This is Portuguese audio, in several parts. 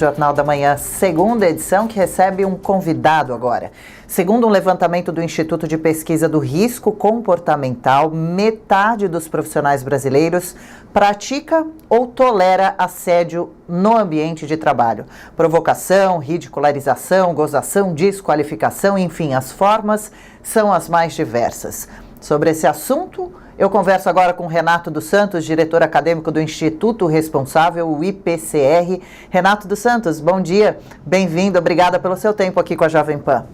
Jornal da Manhã, segunda edição, que recebe um convidado agora. Segundo um levantamento do Instituto de Pesquisa do Risco Comportamental, metade dos profissionais brasileiros pratica ou tolera assédio no ambiente de trabalho. Provocação, ridicularização, gozação, desqualificação, enfim, as formas são as mais diversas. Sobre esse assunto, eu converso agora com Renato dos Santos, diretor acadêmico do Instituto responsável, o IPCR. Renato dos Santos, bom dia, bem-vindo, obrigada pelo seu tempo aqui com a Jovem Pan.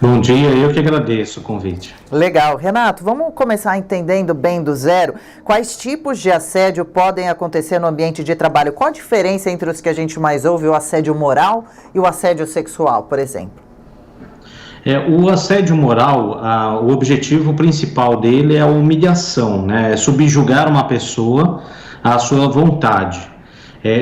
Bom dia, eu que agradeço o convite. Legal. Renato, vamos começar entendendo bem do zero. Quais tipos de assédio podem acontecer no ambiente de trabalho? Qual a diferença entre os que a gente mais ouve, o assédio moral e o assédio sexual, por exemplo? O assédio moral, o objetivo principal dele é a humilhação, né? É subjugar uma pessoa à sua vontade.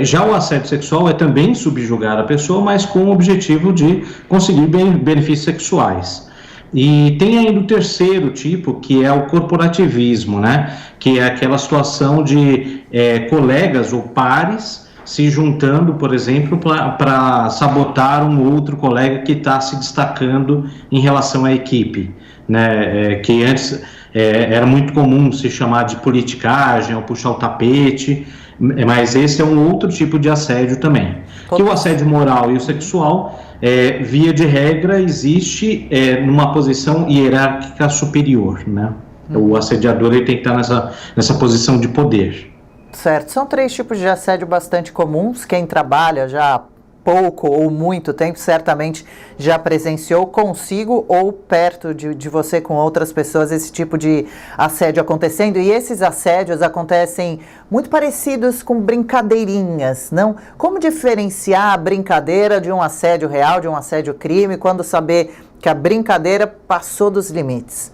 Já o assédio sexual é também subjugar a pessoa, mas com o objetivo de conseguir benefícios sexuais. E tem ainda o terceiro tipo, que é o corporativismo, né? Que é aquela situação de colegas ou pares se juntando, por exemplo, para sabotar um outro colega que está se destacando em relação à equipe, né? Que antes era muito comum se chamar de politicagem ou puxar o tapete, mas esse é um outro tipo de assédio também. Que o assédio moral e o sexual, via de regra, existe numa posição hierárquica superior, né? O assediador ele tem que estar nessa posição de poder. Certo, são 3 tipos de assédio bastante comuns. Quem trabalha já há pouco ou muito tempo certamente já presenciou consigo ou perto de você com outras pessoas esse tipo de assédio acontecendo. E esses assédios acontecem muito parecidos com brincadeirinhas, não? Como diferenciar a brincadeira de um assédio real, de um assédio crime, quando saber que a brincadeira passou dos limites?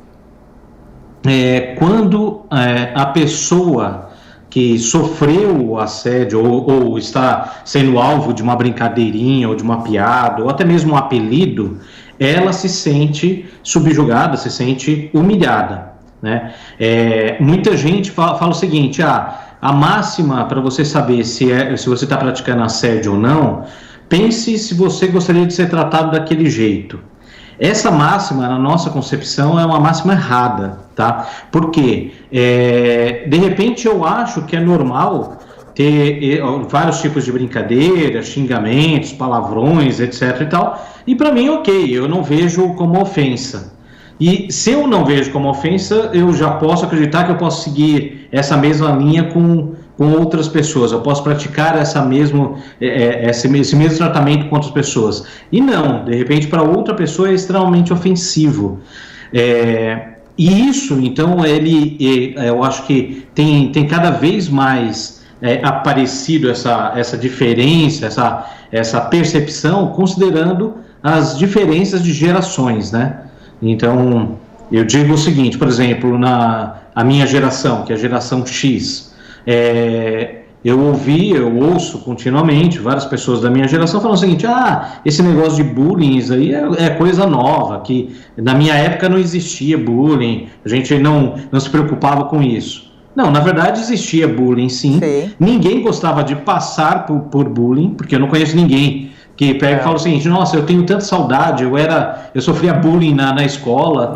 Quando a pessoa que sofreu o assédio ou está sendo alvo de uma brincadeirinha ou de uma piada ou até mesmo um apelido, ela se sente subjugada, se sente humilhada, né? Muita gente fala o seguinte, a máxima para você saber se você está praticando assédio ou não, pense se você gostaria de ser tratado daquele jeito. Essa máxima, na nossa concepção, é uma máxima errada, tá? Porque, de repente, eu acho que é normal ter vários tipos de brincadeiras, xingamentos, palavrões, etc e tal, e para mim, ok, eu não vejo como ofensa. E se eu não vejo como ofensa, eu já posso acreditar que eu posso seguir essa mesma linha com outras pessoas, eu posso praticar esse mesmo tratamento com outras pessoas. E não, de repente para outra pessoa é extremamente ofensivo. E isso, então, eu acho que tem cada vez mais aparecido essa diferença, essa percepção, considerando as diferenças de gerações, né? Então, eu digo o seguinte, por exemplo, a minha geração, que é a geração X, eu ouço continuamente várias pessoas da minha geração falando o seguinte, esse negócio de bullying isso aí é coisa nova, que na minha época não existia bullying, a gente não se preocupava com isso. Não, na verdade existia bullying sim. Ninguém gostava de passar por bullying, porque eu não conheço ninguém que pega e fala o seguinte, nossa, eu tenho tanta saudade, eu sofria bullying na escola,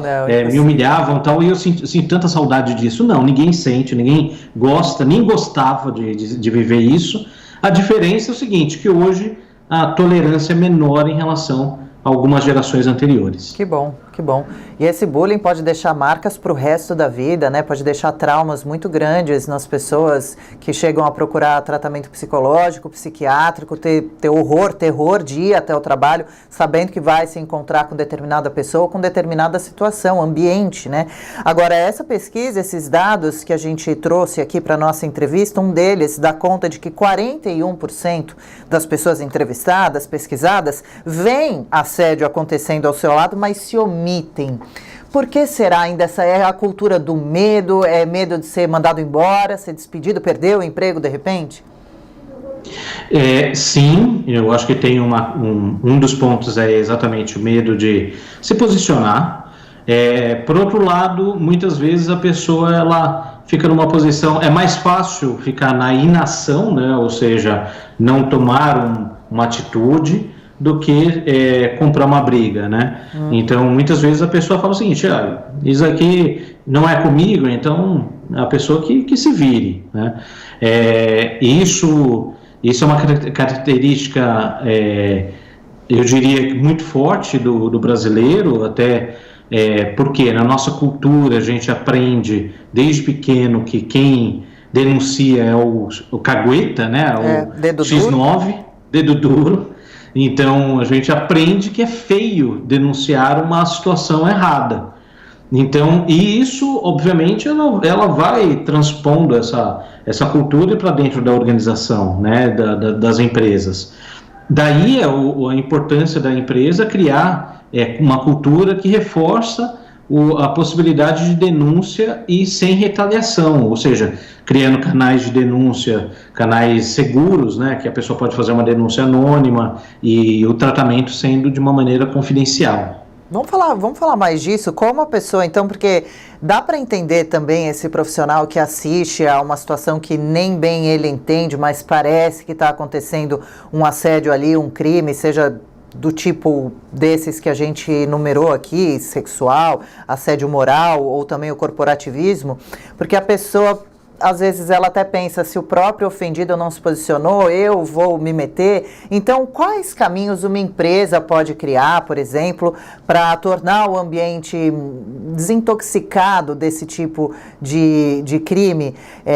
me humilhavam e tal, e eu sinto tanta saudade disso. Não, ninguém sente, ninguém gosta, nem gostava de viver isso. A diferença é o seguinte, que hoje a tolerância é menor em relação a algumas gerações anteriores. Que bom, que bom. E esse bullying pode deixar marcas para o resto da vida, né? Pode deixar traumas muito grandes nas pessoas que chegam a procurar tratamento psicológico, psiquiátrico, ter terror de ir até o trabalho, sabendo que vai se encontrar com determinada pessoa, com determinada situação, ambiente, né? Agora, essa pesquisa, esses dados que a gente trouxe aqui para a nossa entrevista, um deles dá conta de que 41% das pessoas entrevistadas, pesquisadas, veem assédio acontecendo ao seu lado, mas se omitem. Por que será ainda essa a cultura do medo? É medo de ser mandado embora, ser despedido, perder o emprego de repente? Sim, eu acho que tem um dos pontos é exatamente o medo de se posicionar. Por outro lado, muitas vezes a pessoa ela fica numa posição, é mais fácil ficar na inação, né, ou seja, não tomar uma atitude, do que comprar uma briga, né? Então, muitas vezes a pessoa fala o seguinte, isso aqui não é comigo, então a pessoa que se vire, né? Isso é uma característica, eu diria, muito forte do brasileiro, até porque na nossa cultura a gente aprende desde pequeno que quem denuncia é o cagueta, né? O dedo X9, duro. dedo duro. Então, a gente aprende que é feio denunciar uma situação errada. Então, e isso, obviamente, ela vai transpondo essa cultura para dentro da organização, né, das empresas. Daí a importância da empresa criar uma cultura que reforça a possibilidade de denúncia e sem retaliação, ou seja, criando canais de denúncia, canais seguros, né, que a pessoa pode fazer uma denúncia anônima e o tratamento sendo de uma maneira confidencial. Vamos falar mais disso, como a pessoa, então, porque dá para entender também esse profissional que assiste a uma situação que nem bem ele entende, mas parece que está acontecendo um assédio ali, um crime, seja do tipo desses que a gente numerou aqui, sexual, assédio moral ou também o corporativismo, porque a pessoa, às vezes, ela até pensa, se o próprio ofendido não se posicionou, eu vou me meter. Então, quais caminhos uma empresa pode criar, por exemplo, para tornar o ambiente desintoxicado desse tipo de crime?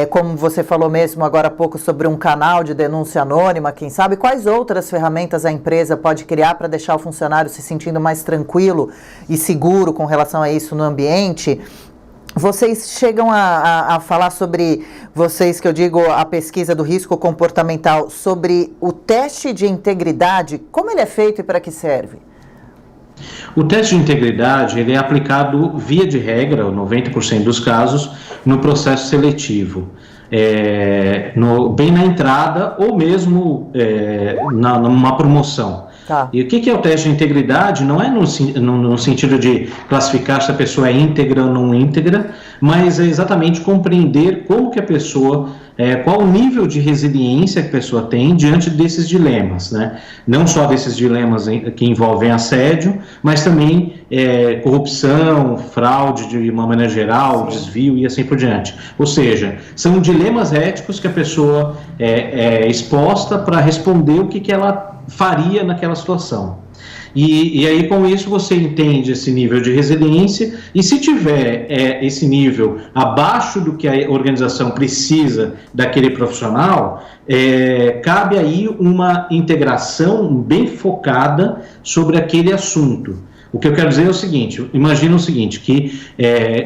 Como você falou mesmo agora há pouco sobre um canal de denúncia anônima, quem sabe? Quais outras ferramentas a empresa pode criar para deixar o funcionário se sentindo mais tranquilo e seguro com relação a isso no ambiente? Vocês chegam a falar sobre, que eu digo, a pesquisa do risco comportamental, sobre o teste de integridade, como ele é feito e para que serve? O teste de integridade, ele é aplicado via de regra, 90% dos casos, no processo seletivo. Bem na entrada ou mesmo numa promoção. Tá. E o que é o teste de integridade? Não é no sentido de classificar se a pessoa é íntegra ou não íntegra, mas é exatamente compreender como que a pessoa, qual o nível de resiliência que a pessoa tem diante desses dilemas, né? Não só desses dilemas que envolvem assédio, mas também corrupção, fraude de uma maneira geral, desvio e assim por diante. Ou seja, são dilemas éticos que a pessoa é exposta para responder o que ela faria naquela situação. E aí, com isso, você entende esse nível de resiliência, e se tiver esse nível abaixo do que a organização precisa daquele profissional, cabe aí uma integração bem focada sobre aquele assunto. O que eu quero dizer é o seguinte, imagina o seguinte, que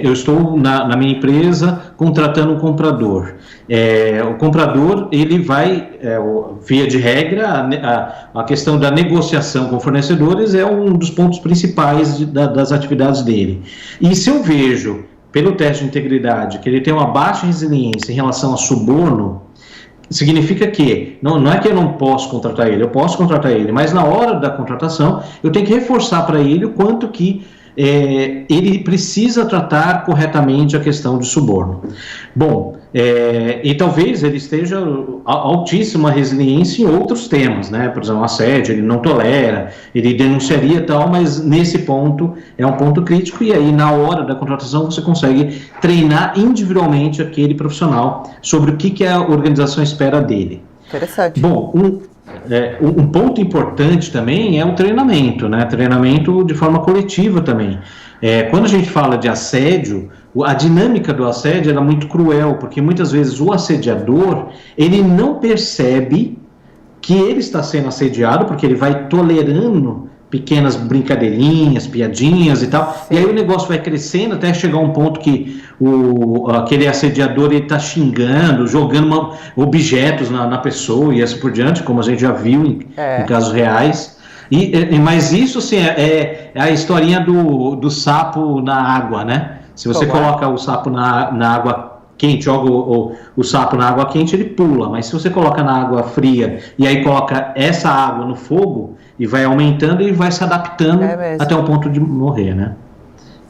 eu estou na minha empresa contratando um comprador. O comprador, ele vai, via de regra, a questão da negociação com fornecedores é um dos pontos principais das atividades dele. E se eu vejo, pelo teste de integridade, que ele tem uma baixa resiliência em relação a suborno, significa que, não é que eu não posso contratar ele, eu posso contratar ele, mas na hora da contratação eu tenho que reforçar para ele o quanto que ele precisa tratar corretamente a questão de suborno. Bom, e talvez ele esteja altíssima resiliência em outros temas, né? Por exemplo, assédio, ele não tolera, ele denunciaria tal, mas nesse ponto é um ponto crítico, e aí na hora da contratação você consegue treinar individualmente aquele profissional sobre o que a organização espera dele. Interessante. Bom, um ponto importante também é o treinamento, né? Treinamento de forma coletiva também. Quando a gente fala de assédio, a dinâmica do assédio é muito cruel, porque muitas vezes o assediador, ele não percebe que ele está sendo assediado, porque ele vai tolerando pequenas brincadeirinhas, piadinhas e tal, e aí o negócio vai crescendo até chegar a um ponto que aquele assediador está xingando, jogando objetos na pessoa e assim por diante, como a gente já viu em casos reais. Mas isso, assim, é a historinha do sapo na água, né? Se você coloca o sapo na água quente, joga o sapo na água quente, ele pula, mas se você coloca na água fria e aí coloca essa água no fogo, e vai aumentando e vai se adaptando até o ponto de morrer, né?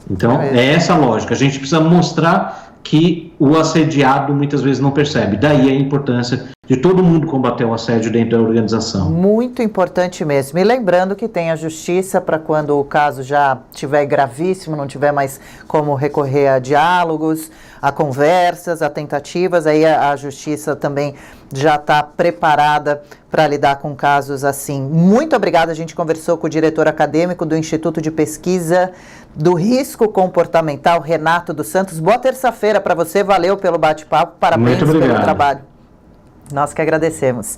Então, é essa a lógica. A gente precisa mostrar que o assediado muitas vezes não percebe. Daí a importância de todo mundo combater o assédio dentro da organização. Muito importante mesmo. E lembrando que tem a justiça para quando o caso já estiver gravíssimo, não tiver mais como recorrer a diálogos, a conversas, a tentativas, aí a justiça também já está preparada para lidar com casos assim. Muito obrigada, a gente conversou com o diretor acadêmico do Instituto de Pesquisa do Risco Comportamental, Renato dos Santos. Boa terça-feira para você, valeu pelo bate-papo, parabéns pelo trabalho. Nós que agradecemos.